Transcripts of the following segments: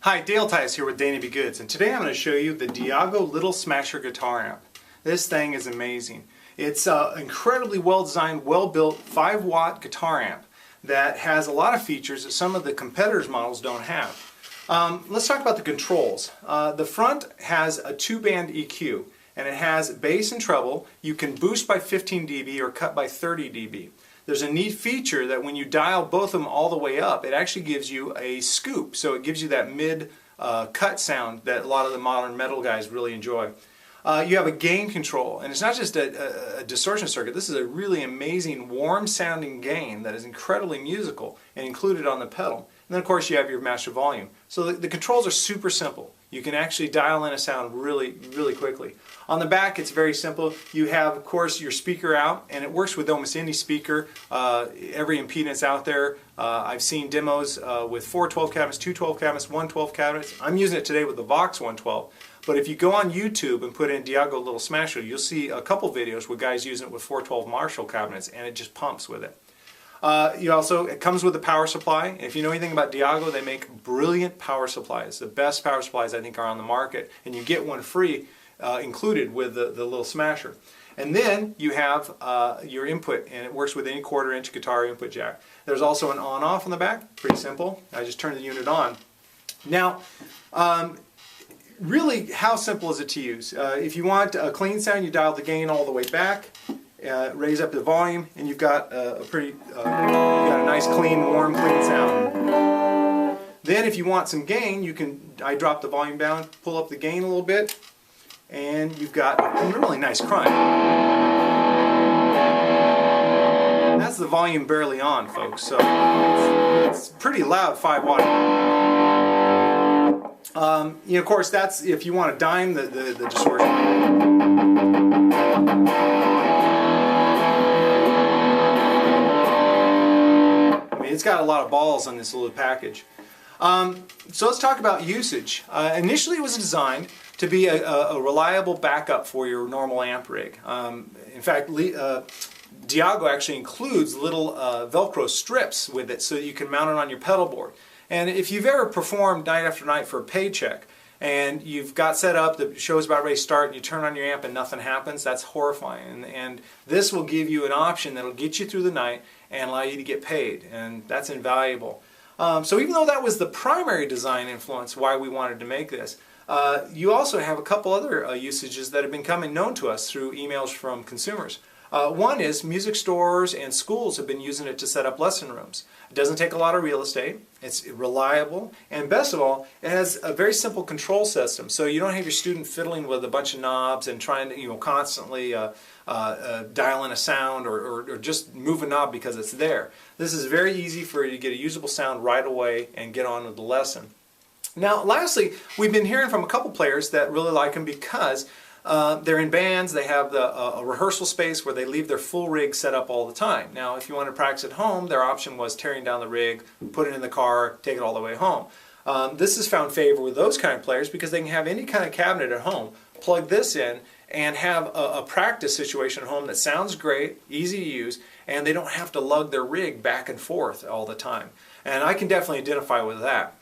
Hi, Dale Tice here with Danny B. Goods, and today I'm going to show you the Diago Little Smasher guitar amp. This thing is amazing. It's an incredibly well designed, well built 5-watt guitar amp that has a lot of features that some of the competitors' models don't have. Let's talk about the controls. The front has a 2-band EQ, and it has bass and treble. You can boost by 15 dB or cut by 30 dB. There's a neat feature that when you dial both of them all the way up, it actually gives you a scoop. So it gives you that mid-cut sound that a lot of the modern metal guys really enjoy. You have a gain control, and it's not just a distortion circuit. This is a really amazing, warm-sounding gain that is incredibly musical and included on the pedal. And then, of course, you have your master volume. So the controls are super simple. You can actually dial in a sound really, really quickly. On the back, it's very simple. You have, of course, your speaker out, and it works with almost any speaker, every impedance out there. I've seen demos with 4 12 cabinets, 2 12 cabinets, 1 12 cabinets. I'm using it today with the Vox 112. But if you go on YouTube and put in Diago Little Smasher, you'll see a couple videos where guys using it with 412 Marshall cabinets, and it just pumps with it. It comes with a power supply. If you know anything about Diago, they make brilliant power supplies. The best power supplies I think are on the market, and you get one free included with the Little Smasher. And then you have your input, and it works with any 1/4-inch guitar input jack. There's also an on-off on the back. Pretty simple. I just turn the unit on. Now, really, how simple is it to use? If you want a clean sound, you dial the gain all the way back. Raise up the volume, and you've got you got a nice, clean, warm, clean sound. Then, if you want some gain, I drop the volume down, pull up the gain a little bit, and you've got a really nice crunch. And that's the volume barely on, folks. So it's pretty loud 5-watt. Of course, that's if you want to dime the distortion. It's got a lot of balls on this little package. So let's talk about usage. Initially it was designed to be a reliable backup for your normal amp rig. In fact, Diago actually includes little Velcro strips with it so that you can mount it on your pedal board. And if you've ever performed night after night for a paycheck, and you've got set up, the show's about ready to start, and you turn on your amp and nothing happens, that's horrifying. And this will give you an option that will get you through the night and allow you to get paid, and that's invaluable. So even though that was the primary design influence why we wanted to make this, you also have a couple other usages that have become known to us through emails from consumers. One is music stores and schools have been using it to set up lesson rooms. It doesn't take a lot of real estate, it's reliable, and best of all, it has a very simple control system. So you don't have your student fiddling with a bunch of knobs and trying to constantly dial in a sound or just move a knob because it's there. This is very easy for you to get a usable sound right away and get on with the lesson. Now lastly, we've been hearing from a couple players that really like them because they're in bands, they have a rehearsal space where they leave their full rig set up all the time. Now if you want to practice at home, their option was tearing down the rig, put it in the car, take it all the way home. This has found favor with those kind of players because they can have any kind of cabinet at home, plug this in, and have a practice situation at home that sounds great, easy to use, and they don't have to lug their rig back and forth all the time. And I can definitely identify with that.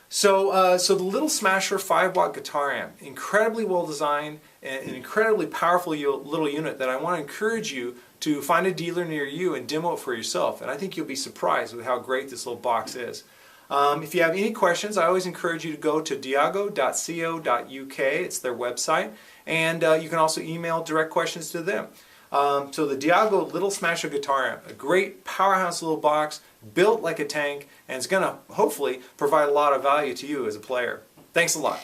So the Little Smasher 5-watt guitar amp, incredibly well designed, and an incredibly powerful little unit that I want to encourage you to find a dealer near you and demo it for yourself. And I think you'll be surprised with how great this little box is. If you have any questions, I always encourage you to go to diago.co.uk. It's their website. And you can also email direct questions to them. So the Diago Little Smasher guitar amp, a great powerhouse little box, built like a tank, and it's going to hopefully provide a lot of value to you as a player. Thanks a lot.